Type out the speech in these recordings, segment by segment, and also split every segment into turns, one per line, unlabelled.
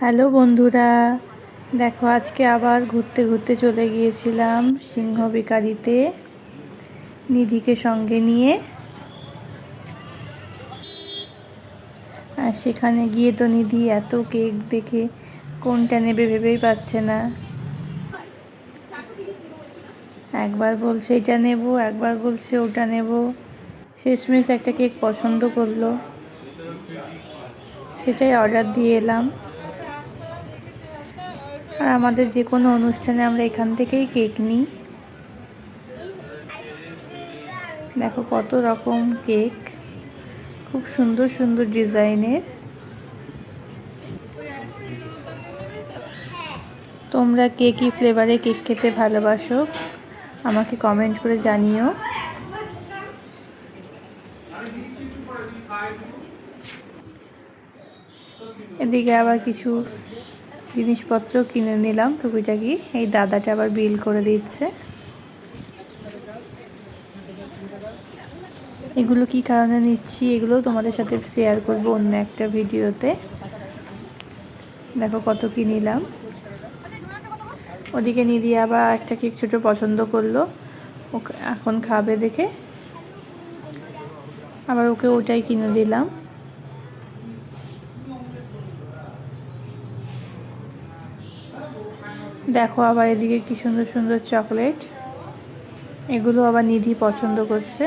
Hello বন্ধুরা, দেখো আজকে আবার ঘুরতে ঘুরতে চলে গিয়েছিলাম সিংহ বেকারিতে নিধিকে সঙ্গে নিয়ে। আর সেখানে গিয়ে তো নিধি এত কেক দেখে কোনটা নেবে ভেবেই পাচ্ছে না। একবার বলছে এটা নেব, একবার বলছে ওটা নেব। শেষমেশ একটা কেক পছন্দ করলো, সেটাই অর্ডার দিয়ে এলাম। আর আমাদের যে কোনো অনুষ্ঠানে আমরা এখান থেকেই কেক নিই। দেখো কত রকম কেক, খুব সুন্দর সুন্দর ডিজাইনের। তোমরা কে কী ফ্লেভারে কেক খেতে ভালোবাসো আমাকে কমেন্ট করে জানিও। এদিকে আবার কিছু জিনিসপত্র কিনে নিলাম টুকিটাকি। এই দাদাটা আবার বিল করে দিচ্ছে। এগুলো কি কারণে নিচ্ছি এগুলো তোমাদের সাথে শেয়ার করব অন্য একটা ভিডিওতে। দেখো কত কি নিলাম। ওদিকে নিদি আবার একটা কেক ছোটো পছন্দ করলো, ওকে এখন খাবে দেখে আবার ওকে ওটাই কিনে দিলাম। দেখো আবার এদিকে কি সুন্দর সুন্দর চকলেট, এগুলো আবার নিধি পছন্দ করছে।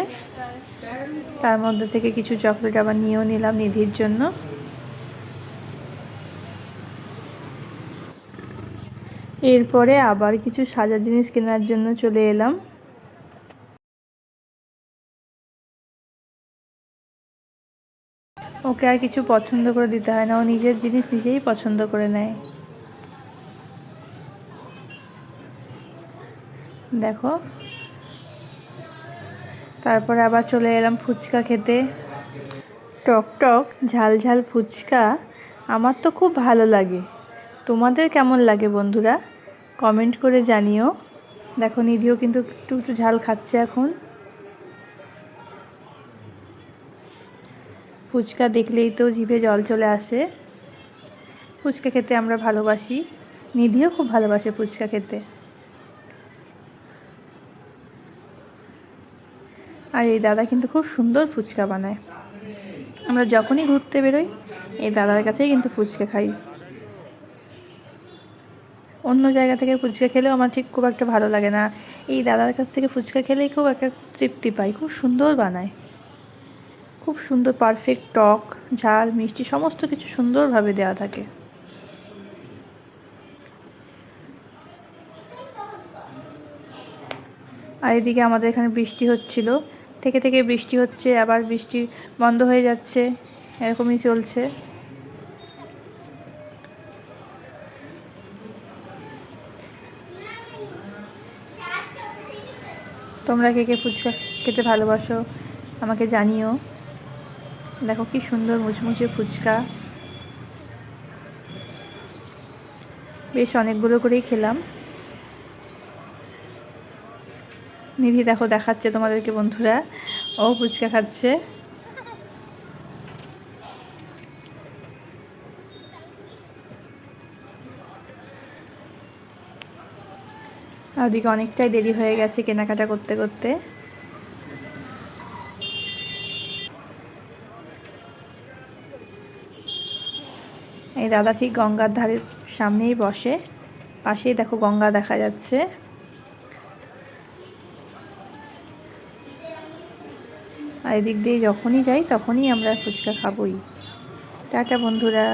তার মধ্যে থেকে কিছু চকলেট আবার নিয়েও নিলাম নিধির জন্য। এরপরে আবার কিছু সাজার জিনিস কেনার জন্য চলে এলাম। ওকে আর কিছু পছন্দ করে দিতে হয় না, ও নিজের জিনিস নিজেই পছন্দ করে নেয়। দেখো তারপরে আবার চলে এলাম ফুচকা খেতে। টক টক ঝাল ঝাল ফুচকা আমার তো খুব ভালো লাগে। তোমাদের কেমন লাগে বন্ধুরা কমেন্ট করে জানিও। দেখো নিধিও কিন্তু একটু একটু ঝাল খাচ্ছে এখন। ফুচকা দেখলেই তো জিভে জল চলে আসে। ফুচকা খেতে আমরা ভালোবাসি, নিধিও খুব ভালোবাসে ফুচকা খেতে। আর এই দাদা কিন্তু খুব সুন্দর ফুচকা বানায়। আমরা যখনই ঘুরতে বেরোই এই দাদার কাছেই কিন্তু ফুচকা খাই। অন্য জায়গা থেকে ফুচকা খেলেও আমার ঠিক খুব একটা ভালো লাগে না, এই দাদার কাছ থেকে ফুচকা খেলেই খুব একটা তৃপ্তি পাই। খুব সুন্দর বানায়, খুব সুন্দর পারফেক্ট টক ঝাল মিষ্টি সমস্ত কিছু সুন্দরভাবে দেওয়া থাকে। আর এদিকে আমাদের এখানে বৃষ্টি হচ্ছিল, থেকে থেকে বৃষ্টি হচ্ছে আবার বৃষ্টি বন্ধ হয়ে যাচ্ছে, এরকমই চলছে। তোমরা কে কে ফুচকা খেতে ভালোবাসো আমাকে জানিও। দেখো কি সুন্দর মুচমুচে ফুচকা, বেশ অনেকগুলো করেই খেলাম। নিধি দেখো দেখাচ্ছে তোমাদেরকে বন্ধুরা, ও ফুচকা খাচ্ছে। আর ওদিকে অনেকটাই দেরি হয়ে গেছে কেনাকাটা করতে করতে। এই দাদা ঠিক গঙ্গার ধারের সামনেই বসে, পাশেই দেখো গঙ্গা দেখা যাচ্ছে। আর এদিক দিয়ে যখনই যাই তখনই আমরা ফুচকা খাবই। টাটা বন্ধুরা।